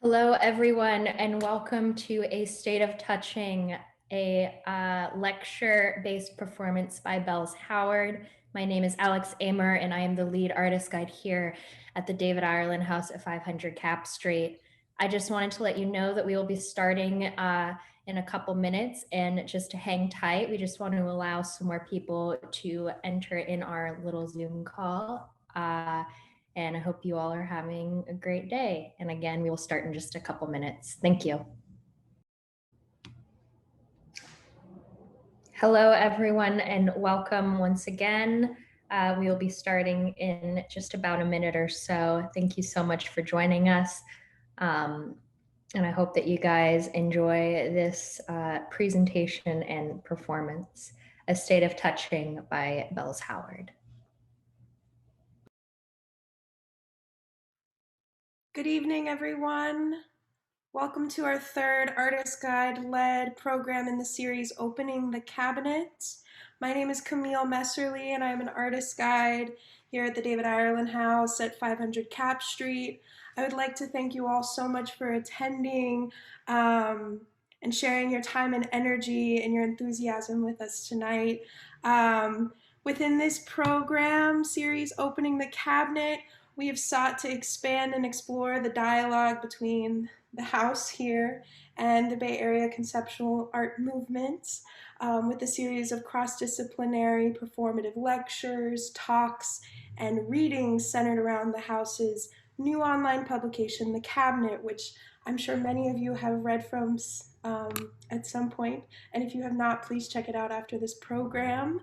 Hello, everyone, and welcome to A State of Touching, a lecture-based performance by Bells Howard. My name is Alex Amer, and I am the lead artist guide here at the David Ireland House at 500 Cap Street. I just wanted to let you know that we will be starting in a couple minutes, and just to hang tight, we just want to allow some more people to enter in our little Zoom call. And I hope you all are having a great day. And again, we will start in just a couple minutes. Thank you. Hello, everyone, and welcome once again. We will be starting in just about a minute or so. Thank you so much for joining us. And I hope that you guys enjoy this presentation and performance, A State of Touching by Bells Howard. Good evening, everyone. Welcome to our third Artist Guide-led program in the series, Opening the Cabinet. My name is Camille Messerly, and I'm an artist guide here at the David Ireland House at 500 Cap Street. I would like to thank you all so much for attending and sharing your time and energy and your enthusiasm with us tonight. Within this program series, Opening the Cabinet, we have sought to expand and explore the dialogue between the house here and the Bay Area conceptual art movement with a series of cross-disciplinary performative lectures, talks, and readings centered around the house's new online publication, The Cabinet, which I'm sure many of you have read from at some point. And if you have not, please check it out after this program.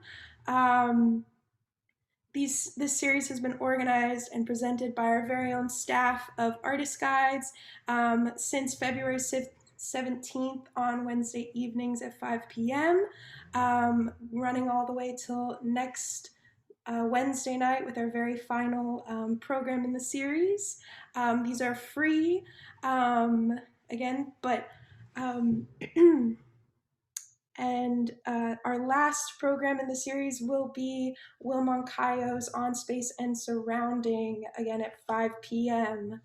This series has been organized and presented by our very own staff of artist guides since February 17th on Wednesday evenings at 5 p.m., running all the way till next Wednesday night with our very final program in the series. These are free, again, but and our last program in the series will be Will Moncayo's On Space and Surrounding, again at 5 p.m.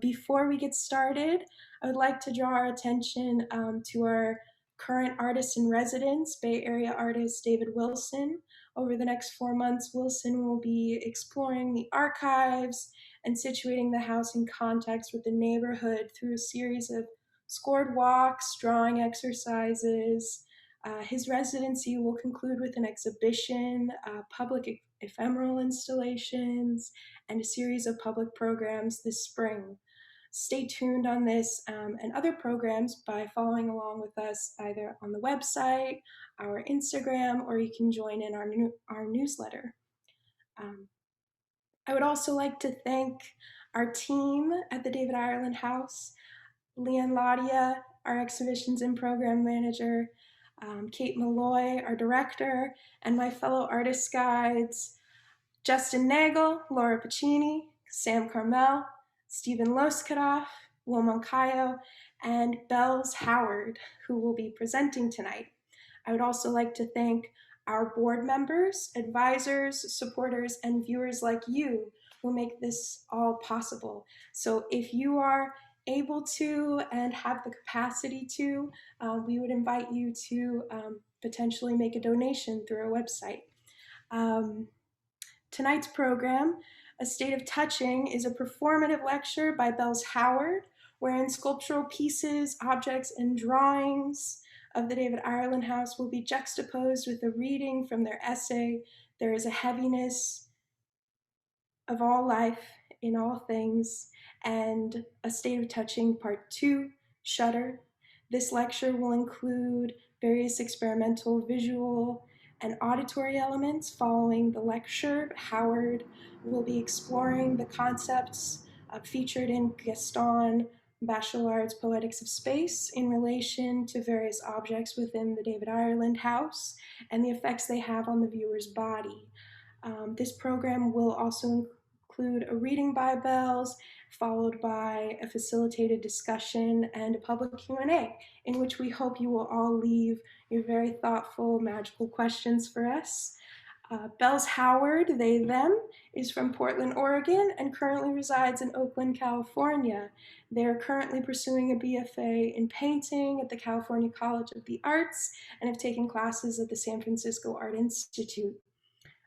Before we get started, I would like to draw our attention to our current artist in residence, Bay Area artist David Wilson. Over the next 4 months, Wilson will be exploring the archives and situating the house in context with the neighborhood through a series of scored walks, drawing exercises. His residency will conclude with an exhibition, public ephemeral installations, and a series of public programs this spring. Stay tuned on this and other programs by following along with us either on the website, our Instagram, or you can join in our newsletter. I would also like to thank our team at the David Ireland House, Leanne Ladia, our exhibitions and program manager, Kate Malloy, our director, and my fellow artist guides, Justin Nagel, Laura Pacini, Sam Carmel, Stephen Loskatoff, Will Moncayo, and Bells Howard, who will be presenting tonight. I would also like to thank our board members, advisors, supporters, and viewers like you who make this all possible. So if you are able to and have the capacity to, we would invite you to potentially make a donation through our website. Tonight's program, A State of Touching, is a performative lecture by Bells Howard, wherein sculptural pieces, objects, and drawings of the David Ireland House will be juxtaposed with a reading from their essay, There is a Heaviness of All Life in All Things, and A State of Touching Part 2, Shudder. This lecture will include various experimental visual and auditory elements. Following the lecture, Howard will be exploring the concepts featured in Gaston Bachelard's Poetics of Space in relation to various objects within the David Ireland House and the effects they have on the viewer's body. This program will also include a reading by Bells, followed by a facilitated discussion and a public Q&A, in which we hope you will all leave your very thoughtful, magical questions for us. Bells Howard, they, them, is from Portland, Oregon, and currently resides in Oakland, California. They're currently pursuing a BFA in painting at the California College of the Arts and have taken classes at the San Francisco Art Institute.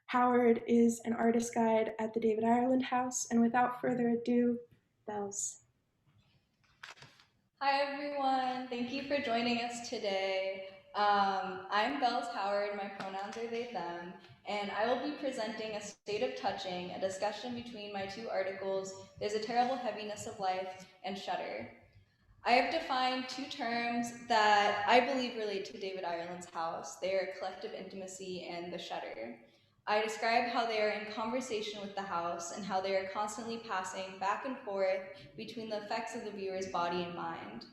Howard is an artist guide at the David Ireland House, and without further ado, Bells. Hi everyone, thank you for joining us today. I'm Bells Howard, my pronouns are they, them, and I will be presenting A State of Touching, a discussion between my two articles, There's a Terrible Heaviness of Life and Shudder. I have defined two terms that I believe relate to David Ireland's house. They are collective intimacy and the shudder. I describe how they are in conversation with the house and how they are constantly passing back and forth between the effects of the viewer's body and mind.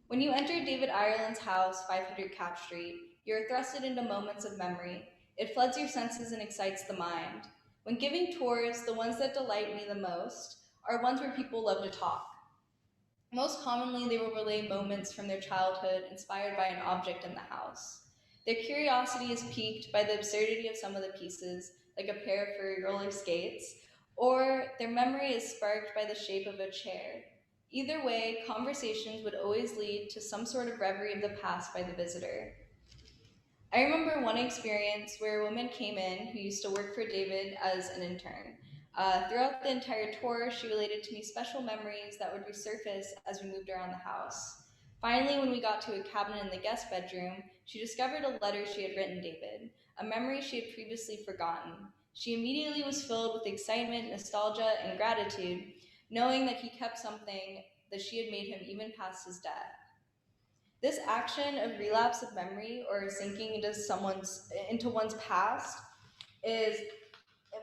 When you enter David Ireland's house, 500 Cap Street, you are thrusted into moments of memory. It floods your senses and excites the mind. When giving tours, the ones that delight me the most are ones where people love to talk. Most commonly, they will relay moments from their childhood inspired by an object in the house. Their curiosity is piqued by the absurdity of some of the pieces, like a pair of furry roller skates, or their memory is sparked by the shape of a chair. Either way, conversations would always lead to some sort of reverie of the past by the visitor. I remember one experience where a woman came in who used to work for David as an intern. Throughout the entire tour, she related to me special memories that would resurface as we moved around the house. Finally, when we got to a cabinet in the guest bedroom, she discovered a letter she had written David, a memory she had previously forgotten. She immediately was filled with excitement, nostalgia, and gratitude, knowing that he kept something that she had made him even past his death. This action of relapse of memory or sinking into one's past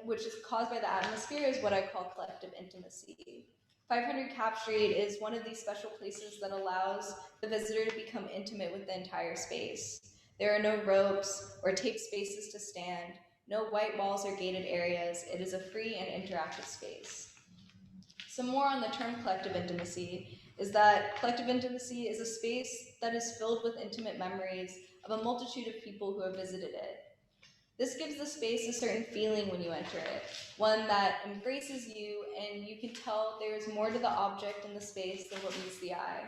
which is caused by the atmosphere, is what I call collective intimacy. 500 Cap Street is one of these special places that allows the visitor to become intimate with the entire space. There are no ropes or taped spaces to stand, no white walls or gated areas. It is a free and interactive space. Some more on the term collective intimacy is that collective intimacy is a space that is filled with intimate memories of a multitude of people who have visited it. This gives the space a certain feeling when you enter it, one that embraces you, and you can tell there is more to the object in the space than what meets the eye.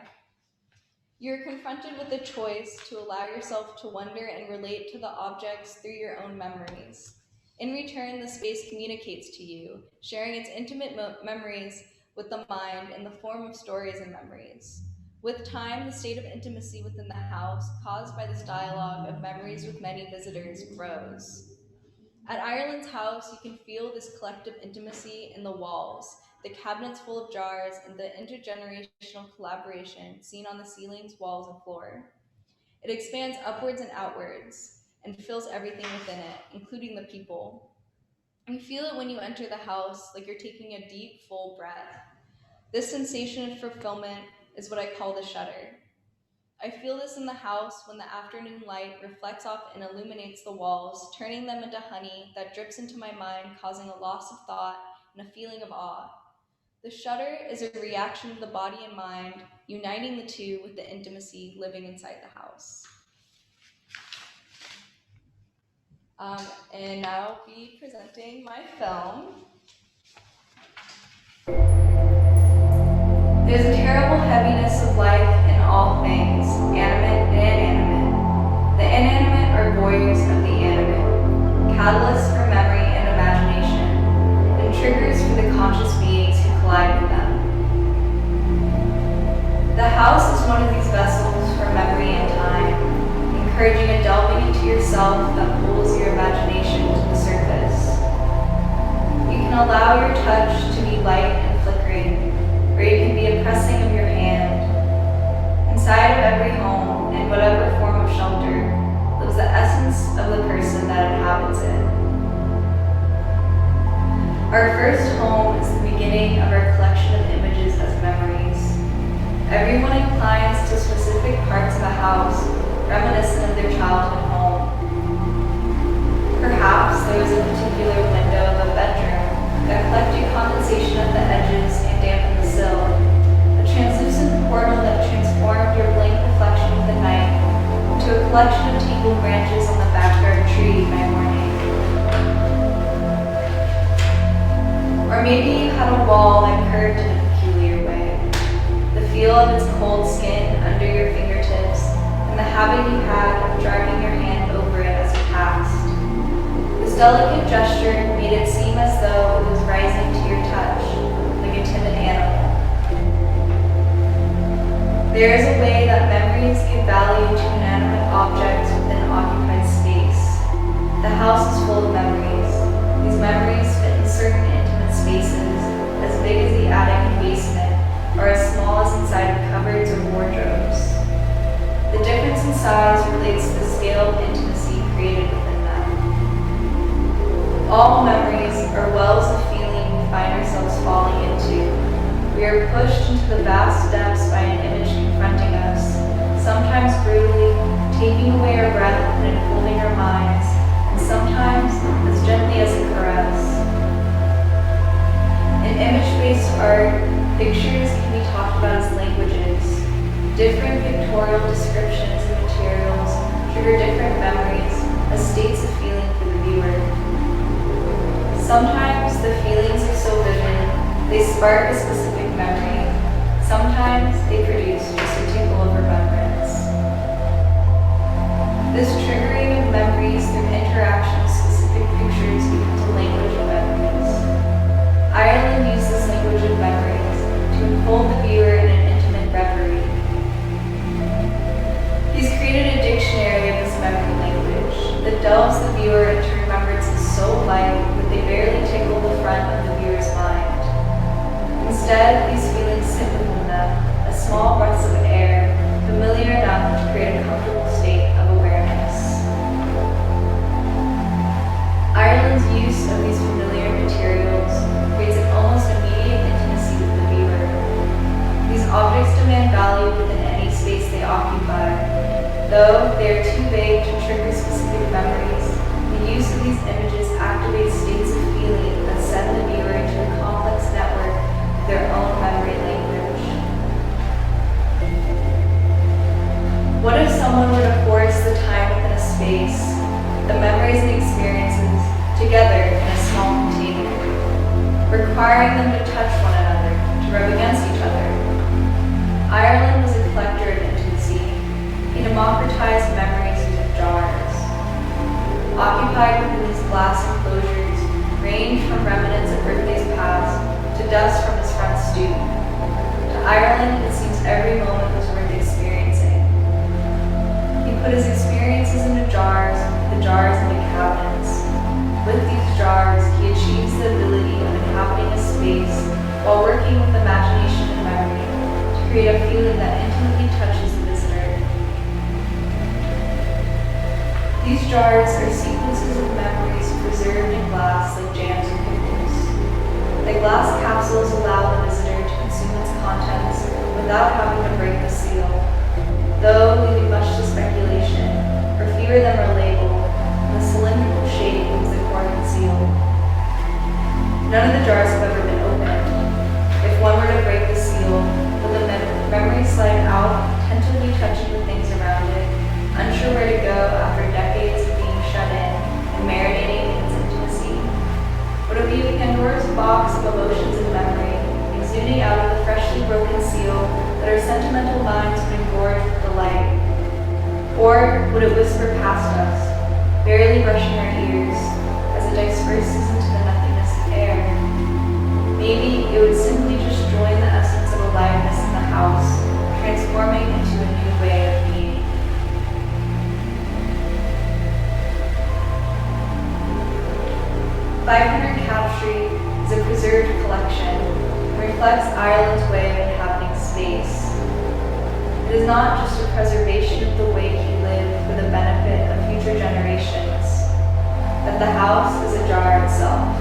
You're confronted with the choice to allow yourself to wonder and relate to the objects through your own memories. In return, the space communicates to you, sharing its intimate memories with the mind in the form of stories and memories. With time, the state of intimacy within the house, caused by this dialogue of memories with many visitors, grows. At Ireland's house, you can feel this collective intimacy in the walls, the cabinets full of jars, and the intergenerational collaboration seen on the ceilings, walls, and floor. It expands upwards and outwards and fills everything within it, including the people. You feel it when you enter the house, like you're taking a deep, full breath. This sensation of fulfillment is what I call the shudder. I feel this in the house when the afternoon light reflects off and illuminates the walls, turning them into honey that drips into my mind, causing a loss of thought and a feeling of awe. The shudder is a reaction of the body and mind, uniting the two with the intimacy living inside the house. And now I'll be presenting my film. There's a terrible heaviness of life in all things, animate and inanimate. The inanimate are voyeurs of the animate, catalysts for memory and imagination, and triggers for the conscious beings who collide with them. The house is one of these vessels for memory and time, encouraging a delving into yourself that pulls your imagination to the surface. You can allow your touch to be light and flickering, or you can be a pressing of your hand. Inside of every home, in whatever form of shelter, lives the essence of the person that inhabits it. Our first home is the beginning of our collection of images as memories. Everyone inclines to specific parts of a house, reminiscent of their childhood home. Perhaps there was a particular window of a bedroom that collected condensation at the edges and dampened the sill, a translucent portal that transformed your blank reflection of the night into a collection of tangled branches on the backyard tree by morning. maybe you had a wall that curved in a peculiar way. The feel of its cold skin under your fingertips, and the habit you had of driving your hand over it as you passed. This delicate gesture made it seem as though it was rising to your touch, like a timid animal. There is a way that memories give value to inanimate objects within occupied space. The house is full of memories. These memories fit in certain intimate spaces, as big as the attic and basement, or as small as inside of cupboards or wardrobes. The difference in size relates to the scale of intimacy created within them. All memories are wells of feeling we find ourselves falling into. We are pushed into the vast depths by an image confronting us, sometimes brutally, taking away our breath and enfolding our minds, and sometimes as gently as a caress. In image-based art, pictures can be talked about as languages. Different pictorial descriptions and materials trigger different memories as states of feeling for the viewer. Sometimes the feelings are so vivid, they spark a specific memory. Sometimes they produce just a tinkle of remembrance. This triggering of memories through interaction with specific pictures becomes a language of memories. Ireland used this language of memories to enfold the viewer in an intimate reverie. He's created a dictionary of this memory language that delves the viewer into remembrances so light that they barely tickle the front of the viewer's mind. Instead, these feelings sit within them, as small breaths of air, familiar enough to create a comfortable state of awareness. Ireland's use of these familiar materials creates an almost immediate intimacy with the viewer. These objects demand value within any space they occupy. Though they are too vague to trigger specific memories, the use of these images activates states of feeling that send the viewer into a complex network of their own memory language. What if someone were to force the time within a space, the memories and experiences, together in a small container, requiring them to touch one another, to rub against each other? Ireland was a collector of intimacy. He democratized memories using jars. Occupied within these glass enclosures ranged from remnants of birthdays past to dust from his front stoop. To Ireland, it seems every moment was worth experiencing. He put his experiences into jars, the jars into cabinets. With these jars, he achieves the ability of inhabiting a space while working with imagination and memory to create a feeling that intimately touches the visitor. These jars are sequences of memories preserved in glass like jams or pickles. The glass capsules allow the visitor to consume its contents without having to break the seal, though leaving much to speculation, for fewer of them are labeled, and the cylindrical shape leaves the cork and seal. None of the jars have ever been opened. If one were to break the seal, will the memory slide out, tentatively touching the things around it, unsure where to go after decades of being shut in and marinating in its intimacy? Would it be a Pandora's box of emotions and memory, exuding out of the freshly broken seal that our sentimental minds would engorge with delight? Or would it whisper past us, barely brushing our ears, as it disperses into the nothingness of air? Maybe it would simply just join the essence of aliveness in the house, transforming into a new way of being. "500 Cap Street" is a preserved collection and reflects Ireland's way of inhabiting space. It is not just a preservation of the way he lived for the benefit of future generations, but the house is a jar itself.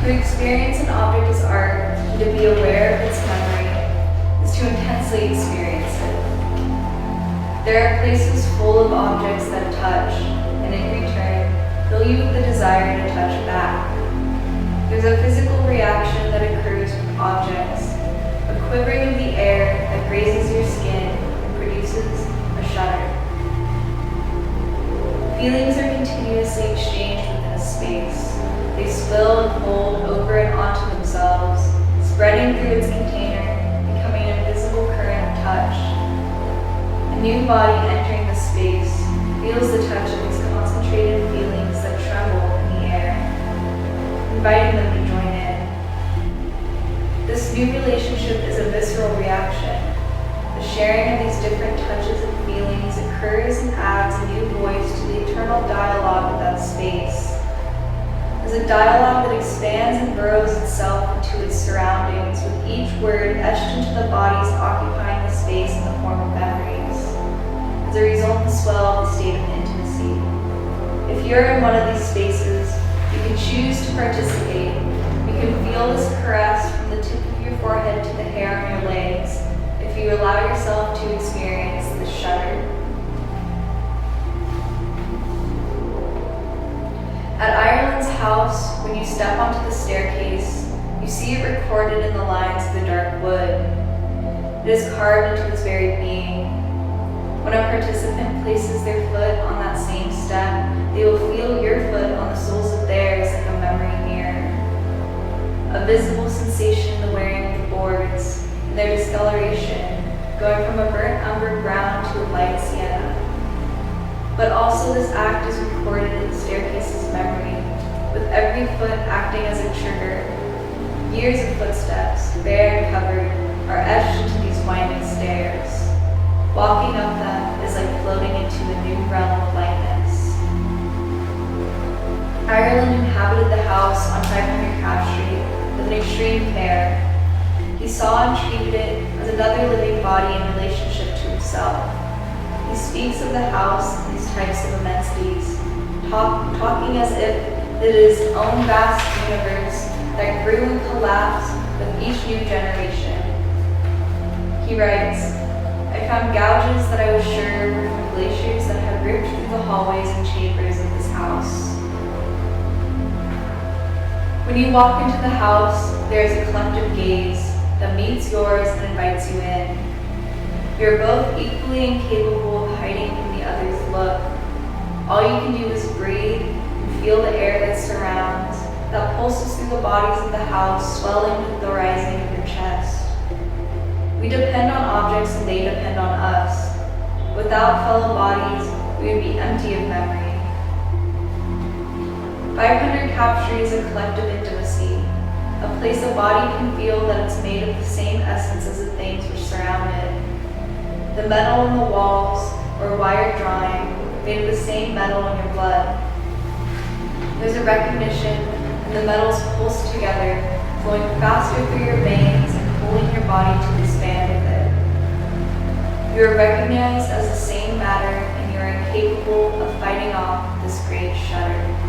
To experience an object as art and to be aware of its memory is to intensely experience it. There are places full of objects that touch, and in return, fill you with the desire to touch back. There's a physical reaction that occurs with objects, a quivering of the air that grazes your skin and produces a shudder. Feelings are continuously exchanged within a space. They spill and fold over and onto themselves, spreading through its container, becoming an invisible current of touch. A new body entering the space feels the touch of these concentrated feelings that tremble in the air, inviting them to join in. This new relationship is a visceral reaction. The sharing of these different touches and feelings occurs and adds a new voice to the eternal dialogue of that space. As a dialogue that expands and burrows itself into its surroundings, with each word etched into the bodies occupying the space in the form of memories. As a resultant swell of the state of intimacy. If you're in one of these spaces, you can choose to participate. You can feel this caress from the tip of your forehead to the hair on your legs, if you allow yourself to experience the shudder. At Ireland's house, when you step onto the staircase, you see it recorded in the lines of the dark wood. It is carved into its very being. When a participant places their foot on that same step, they will feel your foot on the soles of theirs like a memory mirror. A visible sensation in the wearing of the boards, and their discoloration, going from a burnt umber brown to a light sienna. But also this act is recorded in the staircase's memory, with every foot acting as a trigger. Years of footsteps, bare and covered, are etched into these winding stairs. Walking up them is like floating into a new realm of lightness. Ireland inhabited the house on 500 Cap Street with an extreme care. He saw and treated it as another living body in relationship to himself. He speaks of the house in these types of immensities, talking as if it is its own vast universe that grew and collapsed with each new generation. He writes, I found gouges that I was sure were from glaciers that had ripped through the hallways and chambers of this house. When you walk into the house, there is a collective gaze that meets yours and invites you in. You're both equally incapable of hiding from the other's look. All you can do is breathe and feel the air that surrounds, that pulses through the bodies of the house, swelling with the rising of your chest. We depend on objects and they depend on us. Without fellow bodies, we would be empty of memory. 500 Cap Street is a collective intimacy, a place a body can feel that it's made of the same essence as the things which surround it. The metal in the walls, or wired drawing, made of the same metal in your blood. There's a recognition, and the metals pulse together, flowing faster through your veins and pulling your body to expand with it. You are recognized as the same matter, and you are incapable of fighting off this great shudder.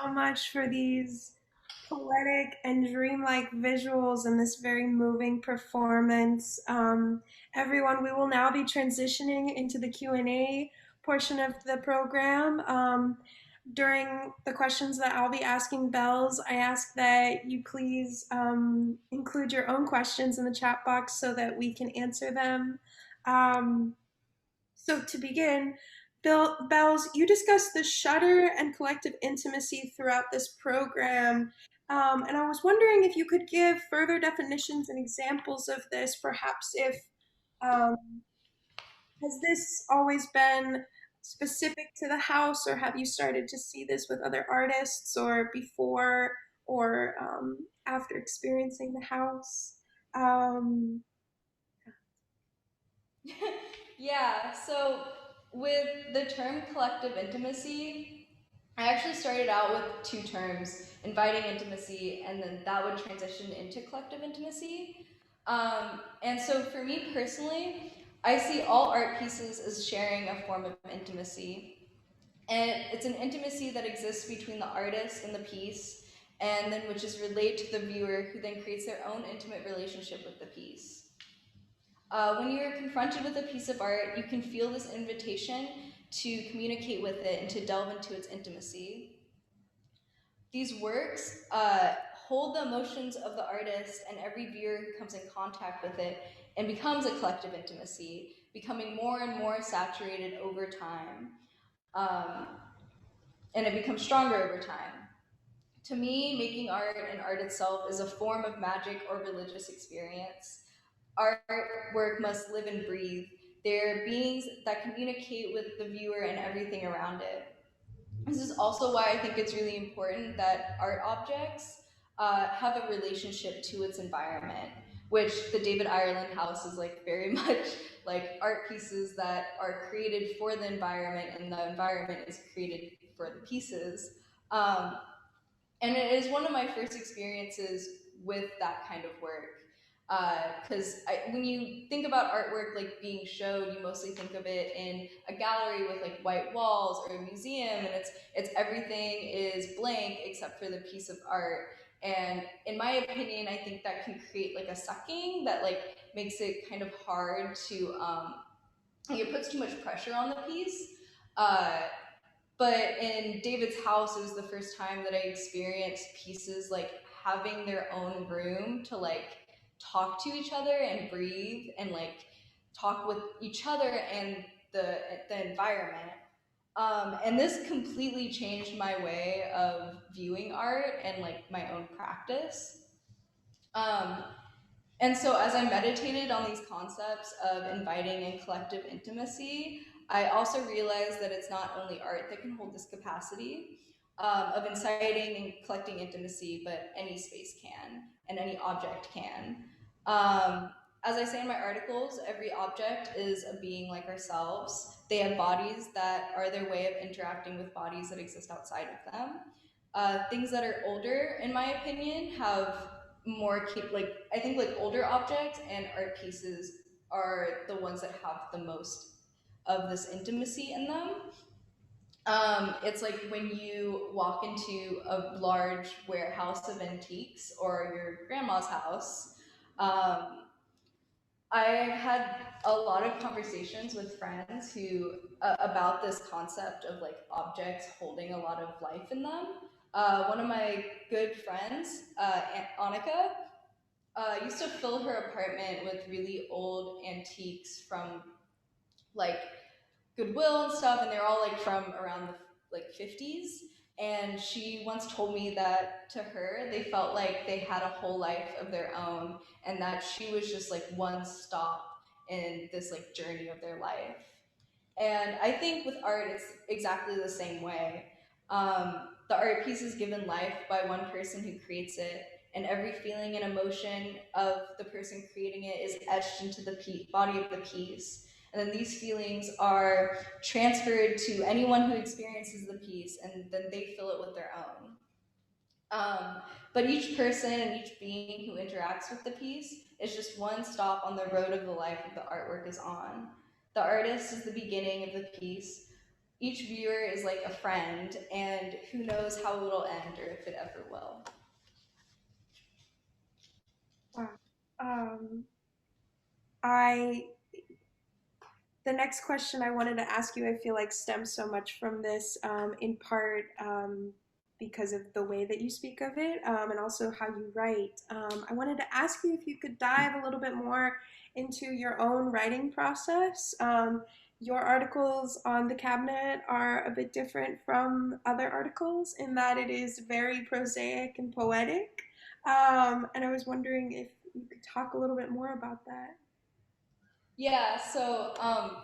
So much for these poetic and dreamlike visuals and this very moving performance. Everyone, we will now be transitioning into the Q&A portion of the program. During the questions that I'll be asking Bells, I ask that you please include your own questions in the chat box so that we can answer them. So to begin, Bells, you discussed the shudder and collective intimacy throughout this program. And I was wondering if you could give further definitions and examples of this, perhaps if, um, has this always been specific to the house, or have you started to see this with other artists, or before or after experiencing the house? Um, Yeah, so with the term collective intimacy, I actually started out with two terms, inviting intimacy, and then that would transition into collective intimacy. And so for me personally, I see all art pieces as sharing a form of intimacy. And it's an intimacy that exists between the artist and the piece, and then which is relayed to the viewer, who then creates their own intimate relationship with the piece. When you're confronted with a piece of art, you can feel this invitation to communicate with it and to delve into its intimacy. These works hold the emotions of the artist and every viewer who comes in contact with it, and becomes a collective intimacy, becoming more and more saturated over time. Um, and it becomes stronger over time. To me, making art and art itself is a form of magic or religious experience. Artwork must live and breathe. They're beings that communicate with the viewer and everything around it. This is also why I think it's really important that art objects have a relationship to its environment, which the David Ireland house is like very much like art pieces that are created for the environment, and the environment is created for the pieces. Um, and it is one of my first experiences with that kind of work, because when you think about artwork like being showed, you mostly think of it in a gallery with like white walls, or a museum, and it's everything is blank except for the piece of art. And in my opinion, I think that can create like a sucking that like makes it kind of hard to like it puts too much pressure on the piece. uh, but in David's house, it was the first time that I experienced pieces like having their own room to like talk to each other and breathe, and like talk with each other and the environment. And this completely changed my way of viewing art and like my own practice. Um, and so, as I meditated on these concepts of inviting and collective intimacy, I also realized that it's not only art that can hold this capacity of inciting and collecting intimacy, but any space can, and any object can. Um, as I say in my articles, every object is a being like ourselves. They have bodies that are their way of interacting with bodies that exist outside of them. Things that are older, in my opinion, have more keep like I think like older objects and art pieces are the ones that have the most of this intimacy in them. It's like when you walk into a large warehouse of antiques or your grandma's house. Um, I've had a lot of conversations with friends who about this concept of like objects holding a lot of life in them. One of my good friends, Annika, used to fill her apartment with really old antiques from like Goodwill and stuff, and they're all like from around the like 50s. And she once told me that to her, they felt like they had a whole life of their own, and that she was just like one stop in this like journey of their life. And I think with art, it's exactly the same way. The art piece is given life by one person who creates it, and every feeling and emotion of the person creating it is etched into the body of the piece. And then these feelings are transferred to anyone who experiences the piece, and then they fill it with their own. But each person and each being who interacts with the piece is just one stop on the road of the life that the artwork is on. The artist is the beginning of the piece. Each viewer is like a friend, and who knows how it'll end or if it ever will. Wow. Um, I the next question I wanted to ask you, I feel like stems so much from this, in part because of the way that you speak of it, and also how you write. I wanted to ask you if you could dive a little bit more into your own writing process. Your articles on the cabinet are a bit different from other articles in that it is very prosaic and poetic. And I was wondering if you could talk a little bit more about that. Yeah, so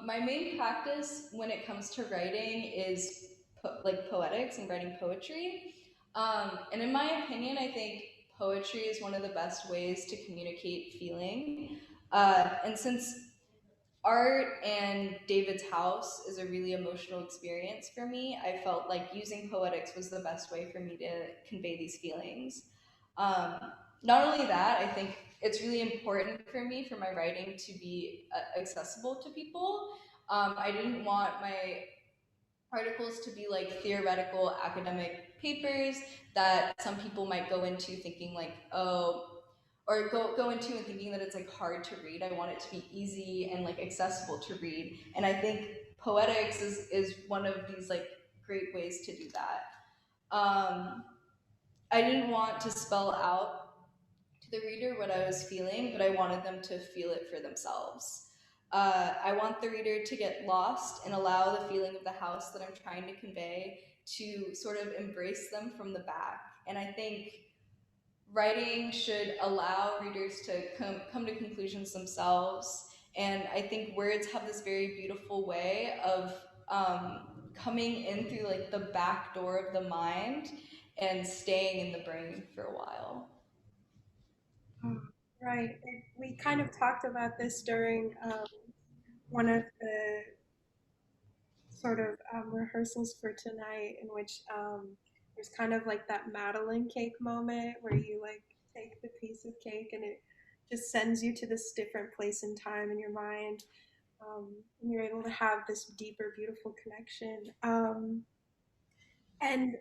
my main practice when it comes to writing is like poetics and writing poetry. And in my opinion, I think poetry is one of the best ways to communicate feeling. And since art and David's house is a really emotional experience for me, I felt like using poetics was the best way for me to convey these feelings. Um, Not only that, I think it's really important for me for my writing to be accessible to people. I didn't want my articles to be like theoretical academic papers that some people might go into thinking like, oh, or go into and thinking that it's like hard to read. I want it to be easy and like accessible to read. And I think Poetics is one of these like great ways to do that. I didn't want to spell out to the reader what I was feeling, but I wanted them to feel it for themselves. I want the reader to get lost and allow the feeling of the house that I'm trying to convey to sort of embrace them from the back. And I think writing should allow readers to come to conclusions themselves. And I think words have this very beautiful way of coming in through like the back door of the mind and staying in the brain for a while. Right. We kind of talked about this during one of the sort of rehearsals for tonight, in which there's kind of like that Madeline cake moment where you like take the piece of cake and it just sends you to this different place in time in your mind. And you're able to have this deeper, beautiful connection. And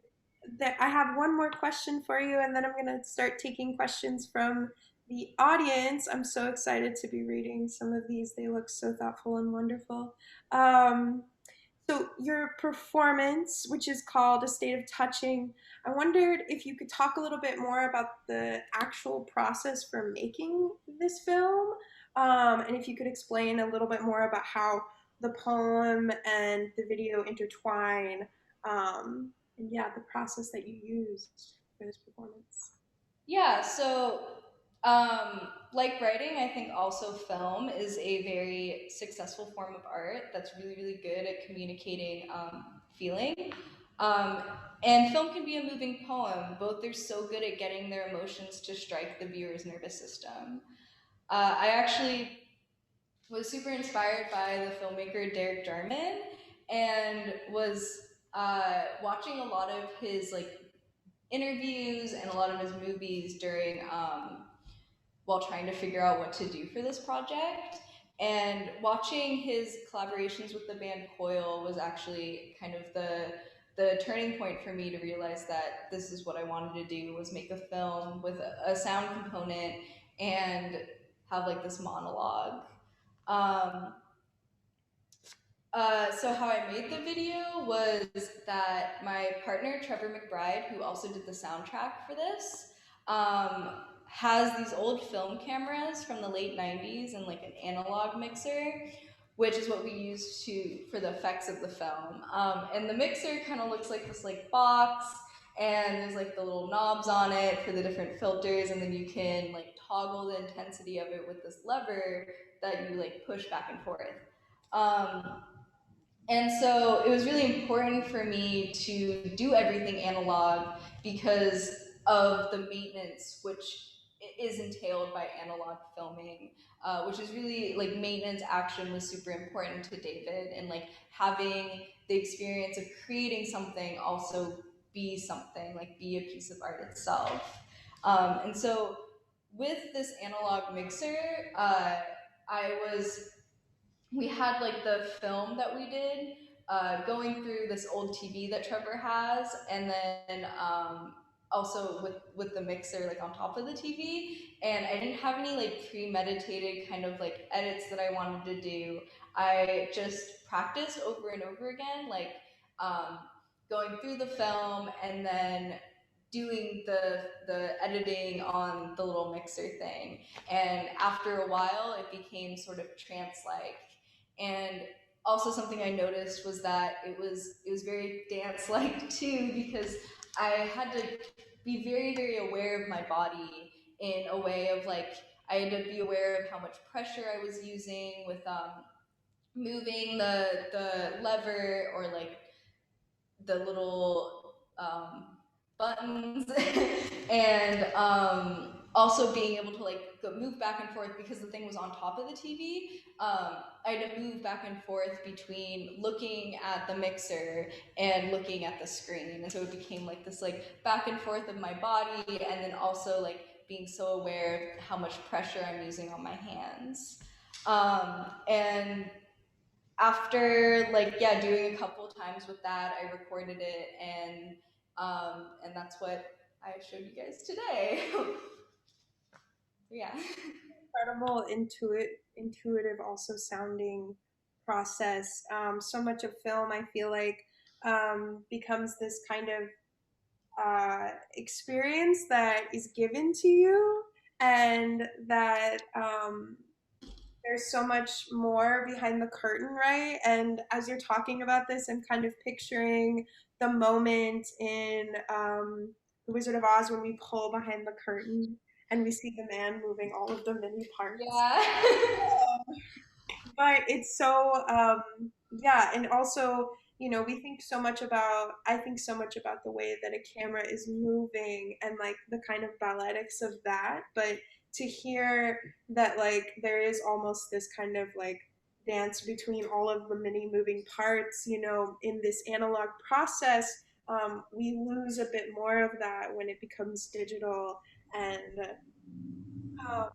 that I have one more question for you, and then I'm going to start taking questions from the audience. I'm so excited to be reading some of these. They look so thoughtful and wonderful. So, your performance, which is called A State of Touching, I wondered if you could talk a little bit more about the actual process for making this film, and if you could explain a little bit more about how the poem and the video intertwine. And yeah, the process that you used for this performance. Yeah, so like writing, I think also film is a very successful form of art that's really, really good at communicating feeling. Um, and film can be a moving poem. Both are so good at getting their emotions to strike the viewer's nervous system. I actually was super inspired by the filmmaker Derek Jarman and was watching a lot of his like interviews and a lot of his movies during while trying to figure out what to do for this project. And watching his collaborations with the band Coil was actually kind of the turning point for me to realize that this is what I wanted to do, was make a film with a sound component and have like this monologue. Um, so how I made the video was that my partner Trevor McBride, who also did the soundtrack for this, um, has these old film cameras from the late '90s and like an analog mixer, which is what we used to for the effects of the film. And the mixer kind of looks like this like box, and there's like the little knobs on it for the different filters, and then you can like toggle the intensity of it with this lever that you like push back and forth. Um, and so it was really important for me to do everything analog because of the maintenance which is entailed by analog filming, which is really like maintenance action was super important to David, and like having the experience of creating something also be something, like be a piece of art itself. And so with this analog mixer, I was we had like the film that we did going through this old TV that Trevor has, and then also with the mixer like on top of the TV. And I didn't have any like premeditated kind of like edits that I wanted to do. I just practiced over and over again, like um, going through the film and then doing the editing on the little mixer thing. And after a while, it became sort of trance like. And also something I noticed was that it was very dance like too, because I had to be very very aware of my body in a way of like I had to be aware of how much pressure I was using with moving the lever or like the little buttons and also being able to like move back and forth because the thing was on top of the TV. I had to move back and forth between looking at the mixer and looking at the screen, and so it became like this like back and forth of my body, and then also like being so aware of how much pressure I'm using on my hands. And after like yeah doing a couple times with that, I recorded it, and that's what I showed you guys today. Yeah. Incredible, intuitive, also sounding process. So much of film, I feel like, becomes this kind of experience that is given to you, and that there's so much more behind the curtain, right? And as you're talking about this, I'm kind of picturing the moment in The Wizard of Oz when we pull behind the curtain and we see the man moving all of the mini parts. Yeah. But it's so yeah, and also, we think so much about I think so much about the way that a camera is moving and like the kind of balletics of that. But to hear that, like, there is almost this kind of like dance between all of the many moving parts, in this analog process, we lose a bit more of that when it becomes digital. And uh,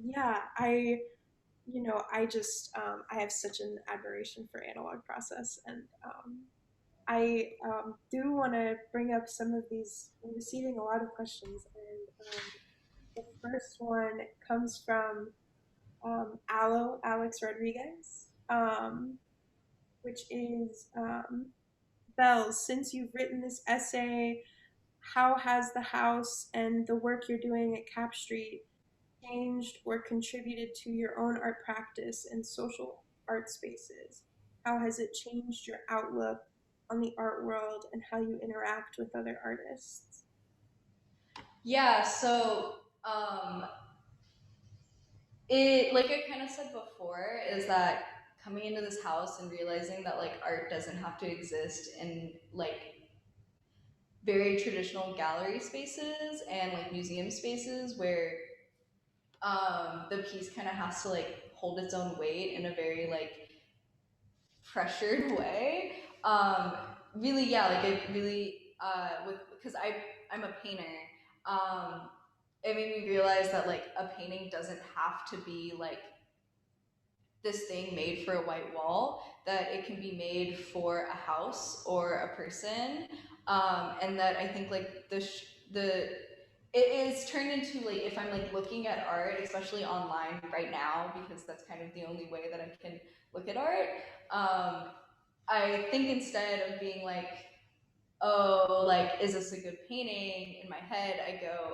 yeah, I just I have such an admiration for analog process, and I do want to bring up some of these. I'm receiving a lot of questions, and the first one comes from Alex Rodriguez, which is Bells. Since you've written this essay, how has the house and the work you're doing at Cap Street changed or contributed to your own art practice and social art spaces? How has it changed your outlook on the art world and how you interact with other artists? Yeah, so it, like I kind of said before, is that coming into this house and realizing that like art doesn't have to exist in like very traditional gallery spaces and like museum spaces where the piece kind of has to like hold its own weight in a very like pressured way. Um, Really, yeah, like it really with because I'm a painter. Um, it made me realize that like a painting doesn't have to be like this thing made for a white wall, that it can be made for a house or a person. And that I think like the it is turned into like if I'm like looking at art, especially online right now, because that's kind of the only way that I can look at art. um, I think instead of being like, oh, like, is this a good painting? In my head, I go,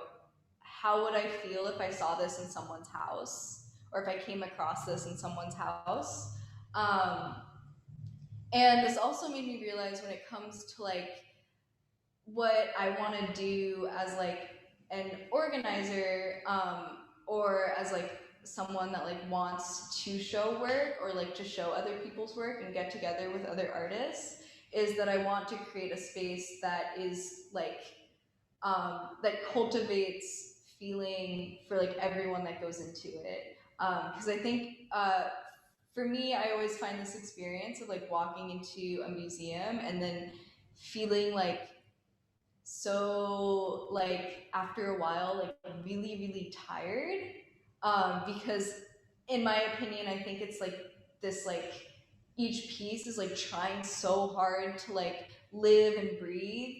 how would I feel if I saw this in someone's house? Or if I came across this in someone's house? Um, and this also made me realize when it comes to like what I want to do as like an organizer, or as like someone that like wants to show work or like to show other people's work and get together with other artists, is that I want to create a space that is like that cultivates feeling for like everyone that goes into it. Because I think for me, I always find this experience of like walking into a museum and then feeling like so like after a while like really really tired, because in my opinion I think it's like this like each piece is like trying so hard to like live and breathe,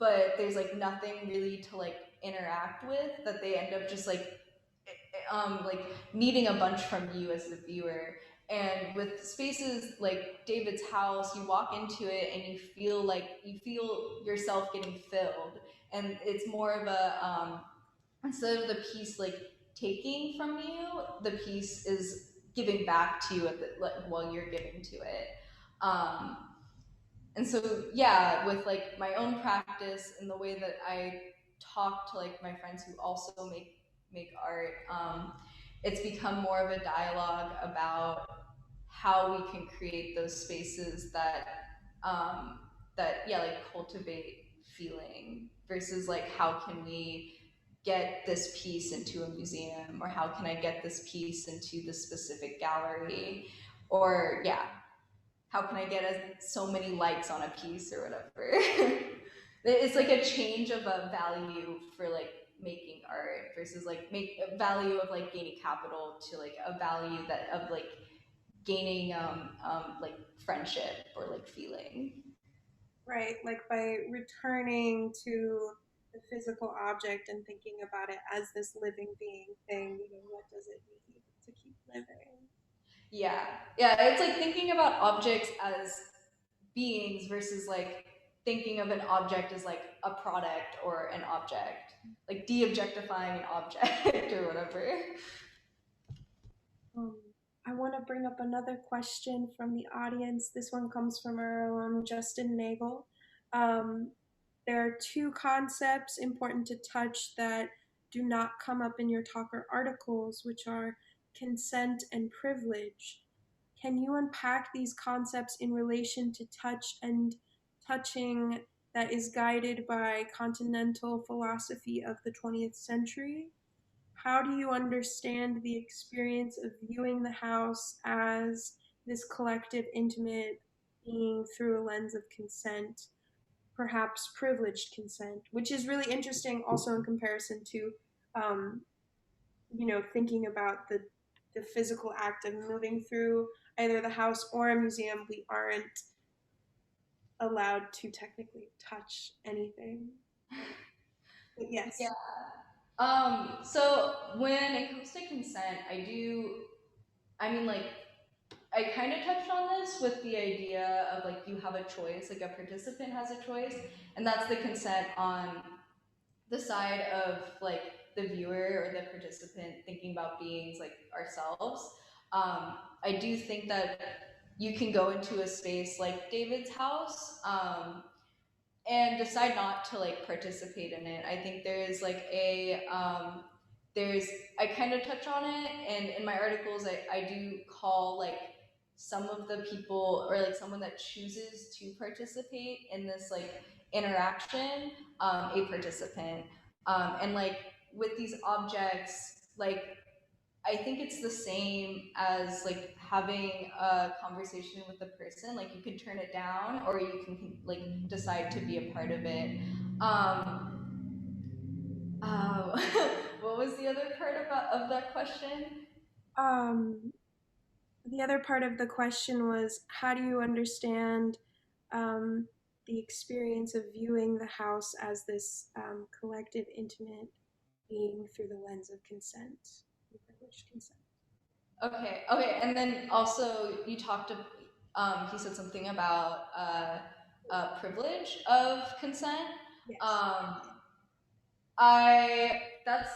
but there's like nothing really to like interact with, that they end up just like needing a bunch from you as the viewer. And with spaces like David's house, you walk into it and you feel yourself getting filled, and it's more of a instead of the piece like taking from you, the piece is giving back to you at the, like, while you're giving to it. Um, and so yeah, with like my own practice and the way that I talk to like my friends who also make art, it's become more of a dialogue about how we can create those spaces that um, that yeah like cultivate feeling, versus like how can we get this piece into a museum, or how can I get this piece into the specific gallery, or yeah, how can I get so many likes on a piece or whatever. It's like a change of a value for like making art versus like make a value of like gaining capital to like a value that of like gaining like friendship or like feeling. Right, like by returning to the physical object and thinking about it as this living being thing, what does it need to keep living? Yeah, yeah, it's like thinking about objects as beings versus like thinking of an object as like a product or an object, like de-objectifying an object or whatever. Um, I want to bring up another question from the audience. This one comes from our own Justin Nagel. Um, there are two concepts important to touch that do not come up in your talk or articles, which are consent and privilege. Can you unpack these concepts in relation to touch and touching that is guided by continental philosophy of the 20th century? How do you understand the experience of viewing the house as this collective, intimate being through a lens of consent, perhaps privileged consent, which is really interesting also in comparison to, um, thinking about the physical act of moving through either the house or a museum. We aren't allowed to technically touch anything. But Yeah. yes. So when it comes to consent, I mean, like, I kind of touched on this with the idea of like you have a choice, like a participant has a choice, and that's the consent on the side of like the viewer or the participant thinking about beings like ourselves. I do think that you can go into a space like David's house, and decide not to like participate in it. I think there is like there's I kind of touch on it, and in my articles I do call like some of the people or like someone that chooses to participate in this like interaction, a participant, and like with these objects, like I think it's the same as like having a conversation with a person. Like you can turn it down, or you can like decide to be a part of it. Uh, what was the other part about of that question? Um, the other part of the question was, how do you understand um, the experience of viewing the house as this collective, intimate being through the lens of consent, privileged consent? Okay, okay, and then also you talked. He said something about privilege of consent. Yes. Um, I that's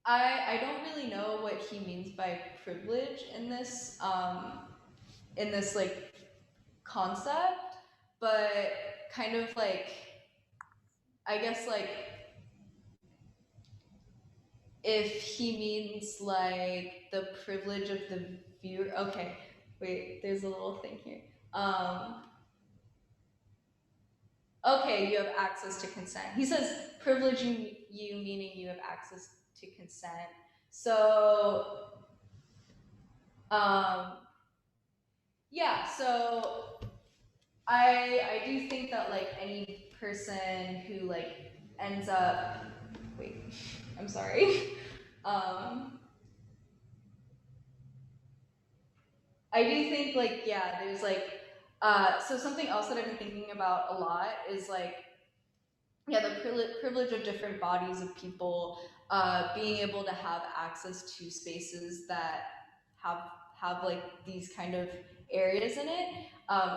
I don't really know what he means by privilege in this like concept, but kind of like I guess like if he means like the privilege of the viewer. Okay, wait, there's a little thing here. Um, okay, you have access to consent. He says privilege you meaning you have access to consent. So um, yeah, so I do think that like any person who like ends up wait, I'm sorry. Um I do think like yeah, there's like so something else that I've been thinking about a lot is like yeah, the privilege of different bodies of people being able to have access to spaces that have have like these kind of areas in it,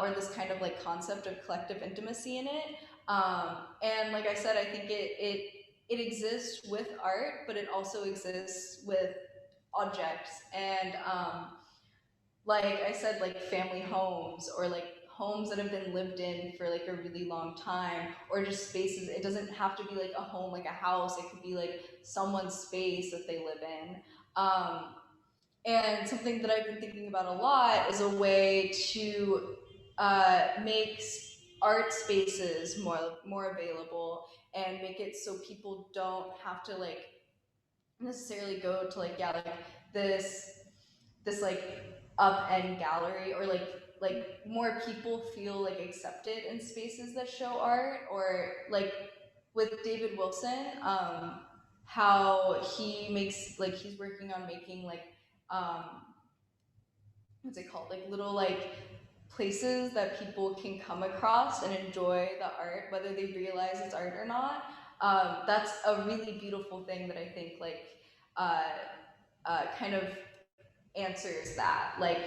or this kind of like concept of collective intimacy in it. And like I said, I think it exists with art, but it also exists with objects and like I said, like family homes or like homes that have been lived in for like a really long time, or just spaces. It doesn't have to be like a home, like a house. It could be like someone's space that they live in. Um, and something that I've been thinking about a lot is a way to make art spaces more available and make it so people don't have to like necessarily go to like yeah like this like up end gallery or like more people feel like accepted in spaces that show art or like with David Wilson how he makes like he's working on making like what's it called? Like little like places that people can come across and enjoy the art, whether they realize it's art or not. That's a really beautiful thing that I think like uh, kind of answers that. Like,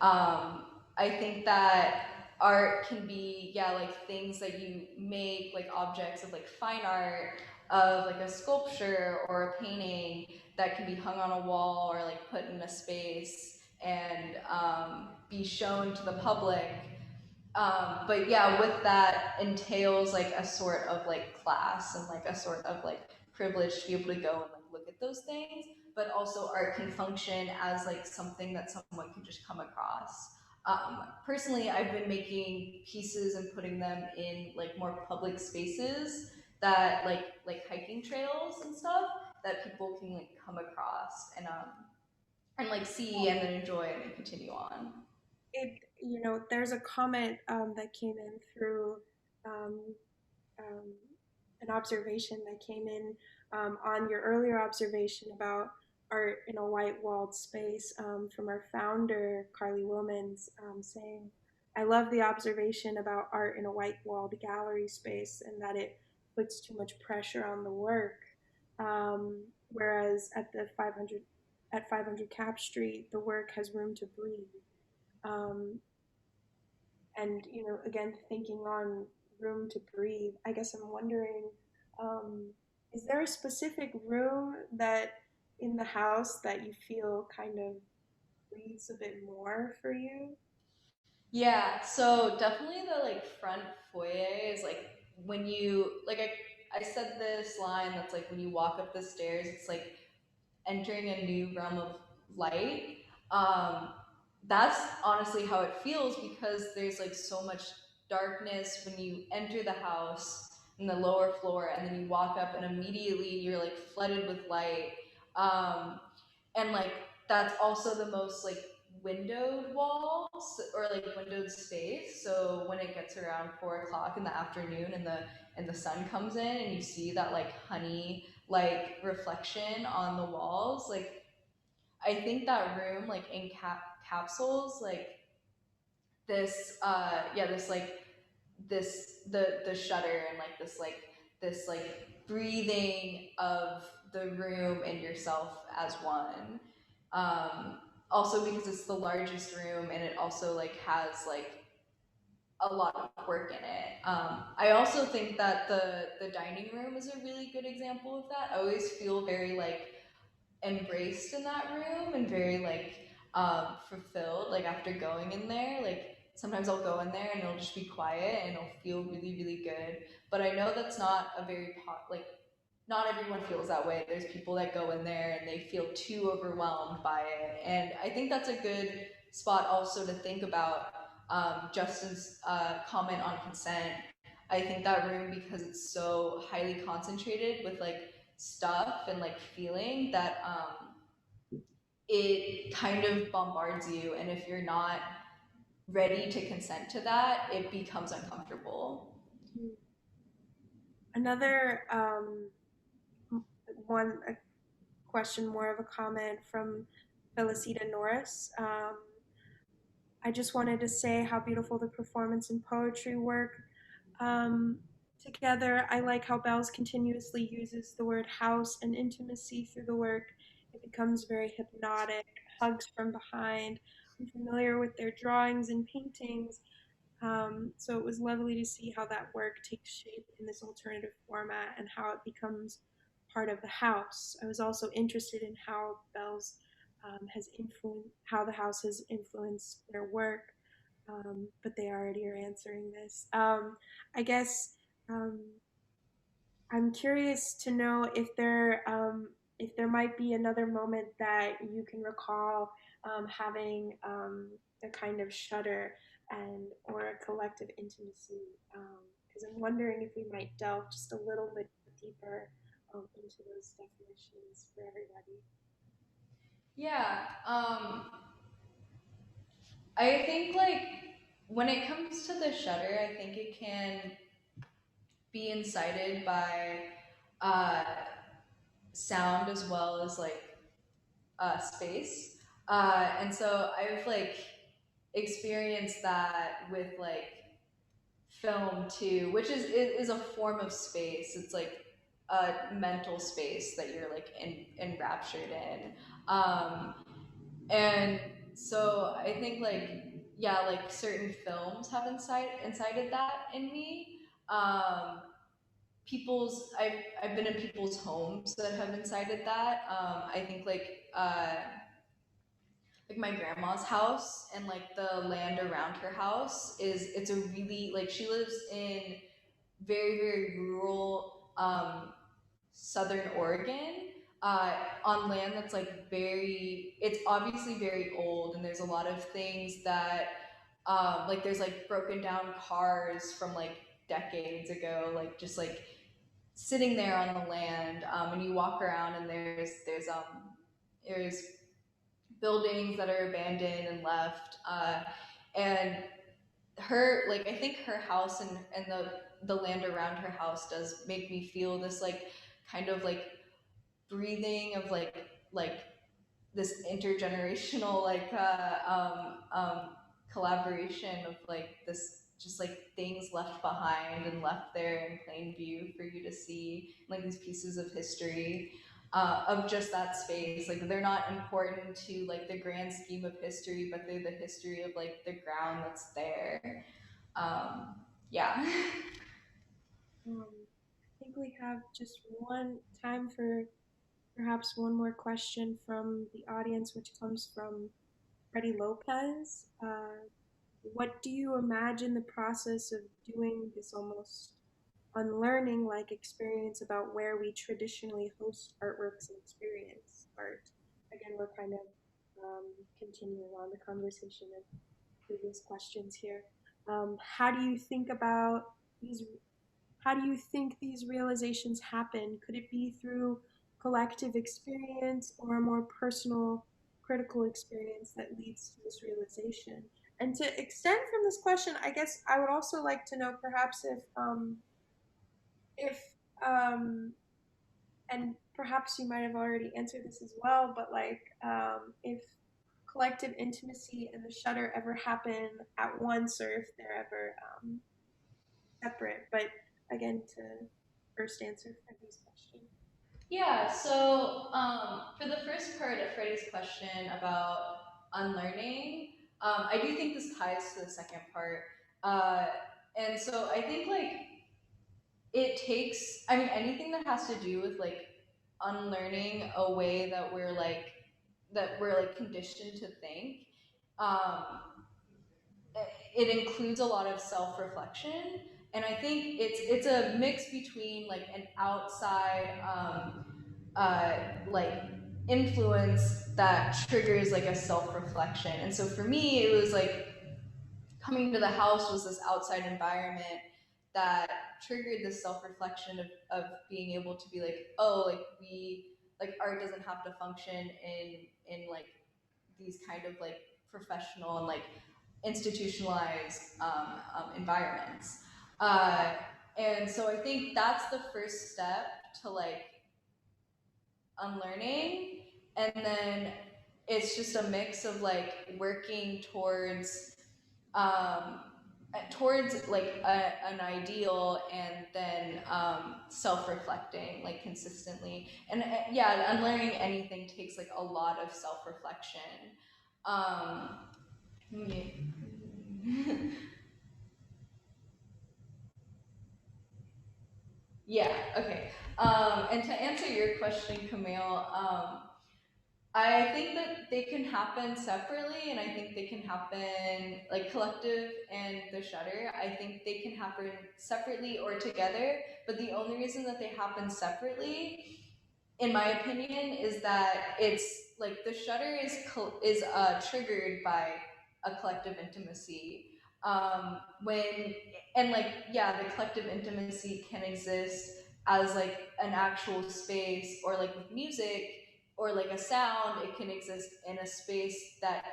I think that art can be, yeah, like things that you make, like objects of like fine art, of like a sculpture or a painting that can be hung on a wall or like put in a space and be shown to the public. But yeah, with that entails like a sort of like class and like a sort of like privilege to be able to go and like look at those things. But also art can function as like something that someone can just come across. Personally, I've been making pieces and putting them in like more public spaces that like hiking trails and stuff that people can like come across and like see and then enjoy and then continue on. There's a comment that came in through um, um, an observation that came in on your earlier observation about art in a white walled space from our founder, Carly Wilmans, saying, I love the observation about art in a white walled gallery space and that it puts too much pressure on the work. Whereas at 500 Cap Street, the work has room to breathe. Um, and again, thinking on room to breathe, I guess I'm wondering, um, is there a specific room that in the house that you feel kind of breathes a bit more for you? Yeah, so definitely the like front foyer is like when you like I said this line that's like when you walk up the stairs, it's like entering a new realm of light. Um, that's honestly how it feels because there's like so much darkness when you enter the house in the lower floor, and then you walk up, and immediately you're like flooded with light. Um, and like that's also the most like windowed walls or like windowed space. So when it gets around 4 o'clock in the afternoon and the sun comes in and you see that like honey like reflection on the walls, like I think that room like capsules like this yeah this like this the shudder and like this like breathing of the room and yourself as one. um Also because it's the largest room and it also like has like a lot of work in it. I also think that the dining room is a really good example of that. I always feel very like embraced in that room and very like fulfilled like after going in there. Like sometimes I'll go in there and it'll just be quiet and it'll feel really really good, but I know that's not a very like not everyone feels that way. There's people that go in there and they feel too overwhelmed by it, and I think that's a good spot also to think about Justin's comment on consent. I think that room, because it's so highly concentrated with like stuff and like feeling, that it kind of bombards you, and if you're not ready to consent to that, it becomes uncomfortable. Another one a question, more of a comment from Felicita Norris. I just wanted to say how beautiful the performance and poetry work um, together. I like how Bells continuously uses the word house and intimacy through the work. It becomes very hypnotic, hugs from behind. I'm familiar with their drawings and paintings, so it was lovely to see how that work takes shape in this alternative format and how it becomes part of the house. I was also interested in how Bells has influenced how the house has influenced their work, but they already are answering this. I guess um, I'm curious to know if there might be another moment that you can recall having a kind of shudder and or a collective intimacy. Because I'm wondering if we might delve just a little bit deeper into those definitions for everybody. Yeah, I think like when it comes to the shutter, I think it can be incited by uh, sound as well as like space. And so I've like experienced that with like film too, which is a form of space. It's like a mental space that you're like enraptured in. Um, and so I think like yeah, like certain films have incited that in me. Um, I've been in people's homes that have incited that. I think like my grandma's house and like the land around her house is it's a really like she lives in very rural southern Oregon, on land that's like very it's obviously very old, and there's a lot of things that like there's like broken down cars from like decades ago, like just like sitting there on the land, and you walk around and there's buildings that are abandoned and left, and her like I think her house and the land around her house does make me feel this like kind of like breathing of like this intergenerational collaboration of like this just like things left behind and left there in plain view for you to see, like these pieces of history, of just that space. Like they're not important to like the grand scheme of history, but they're the history of like the ground that's there. um, yeah. I think we have just one time for perhaps one more question from the audience, which comes from Freddie Lopez. What do you imagine the process of doing this almost unlearning like experience about where we traditionally host artworks and experience art? Again, we're kind of continuing on the conversation of previous questions here. How do you think about these? How do you think these realizations happen? Could it be through collective experience or a more personal, critical experience that leads to this realization? And to extend from this question, I guess I would also like to know perhaps if and perhaps you might have already answered this as well, but like if collective intimacy and the shudder ever happen at once, or if they're ever separate. But again, to first answer Freddie's question. Yeah, so for the first part of Freddie's question about unlearning, I do think this ties to the second part. Uh, and so I think like it takes, I mean, anything that has to do with like unlearning a way that we're like conditioned to think, um, it includes a lot of self-reflection. And I think it's a mix between like an outside like influence that triggers like a self-reflection. And so for me it was like coming to the house was this outside environment that triggered this self-reflection of being able to be like, oh, like we like art doesn't have to function in like these kind of like professional and like institutionalized environments. uh, and so I think that's the first step to like unlearning. And then it's just a mix of like working um, towards like an ideal, and then self-reflecting like consistently. And yeah, unlearning anything takes like a lot of self-reflection. um, yeah, okay. And to answer your question, Camille, I think that they can happen separately, and I think they can happen like collective and the Shudder. I think they can happen separately or together, but the only reason that they happen separately, in my opinion, is that it's like the Shudder is triggered by a collective intimacy. When and like yeah, the collective intimacy can exist as like an actual space, or like with music or like a sound, it can exist in a space that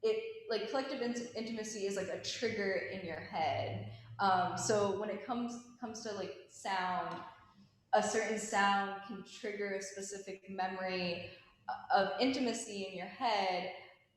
it like collective intimacy is like a trigger in your head. So when it comes to like sound, a certain sound can trigger a specific memory of intimacy in your head,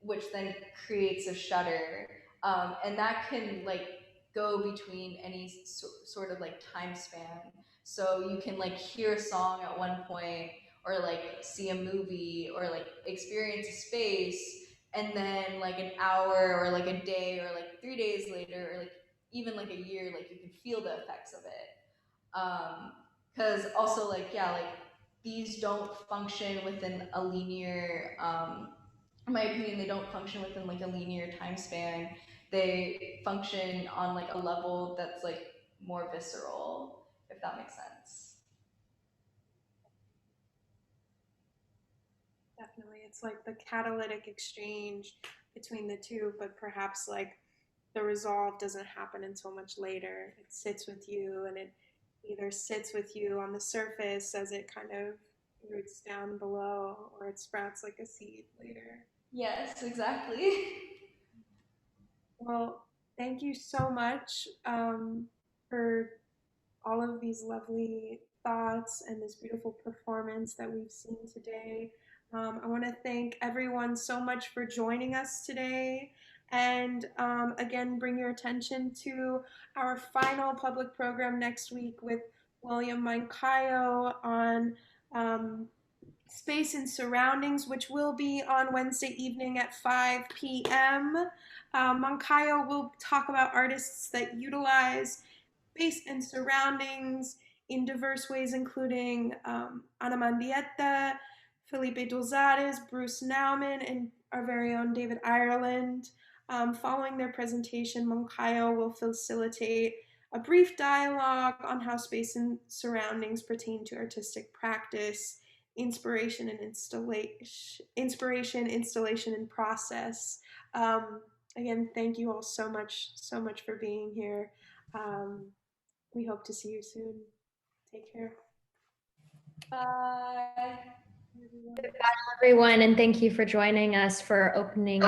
which then creates a shudder, and that can like go between any sort of like time span. So you can like hear a song at one point, or like see a movie, or like experience a space, and then like an hour or like a day or like 3 days later, or like even like a year, like you can feel the effects of it. Because also like, yeah, like these don't function within a linear, in my opinion, they don't function within like a linear time span. They function on like a level that's like more visceral, if that makes sense. Definitely. It's like the catalytic exchange between the two, but perhaps like the resolve doesn't happen until much later. It sits with you, and it either sits with you on the surface as it kind of roots down below, or it sprouts like a seed later. Yes, exactly. Well, thank you so much for all of these lovely thoughts and this beautiful performance that we've seen today. I want to thank everyone so much for joining us today. And again, bring your attention to our final public program next week with William Mancayo on um, Space and Surroundings, which will be on Wednesday evening at 5 p.m. Mancayo will talk about artists that utilize space and surroundings in diverse ways, including Ana Mandieta, Felipe Dulzares, Bruce Nauman, and our very own David Ireland. Following their presentation, Moncayo will facilitate a brief dialogue on how space and surroundings pertain to artistic practice, installation, and process. Again, thank you all so much for being here. Um, we hope to see you soon. Take care, Bye. everyone. Everyone, and thank you for joining us for opening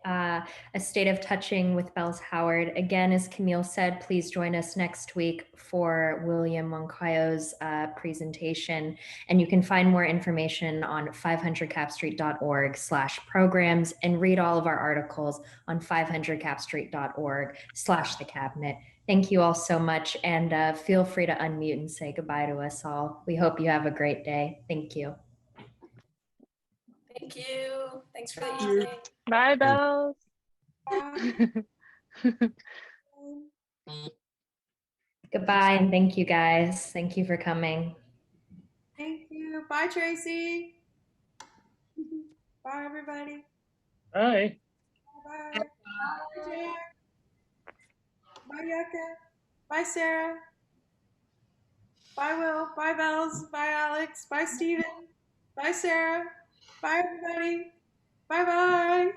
A State of Touching with Bells Howard. Again, as Camille said, please join us next week for William Moncayo's presentation. And you can find more information on 500capstreet.org/programs and read all of our articles on 500capstreet.org/the cabinet. Thank you all so much, and feel free to unmute and say goodbye to us all. We hope you have a great day. Thank you. Thank you. Thanks for the Bye. evening. Bye, Bells. Goodbye, and thank you guys. Thank you for coming. Thank you. Bye, Tracy. Bye, everybody. Bye. Bye. Bye, Jack. Bye, Yucca. Bye, Sarah. Bye, Will. Bye, Bells. Bye, Alex. Bye, Steven. Bye, Sarah. Bye, everybody. Bye-bye.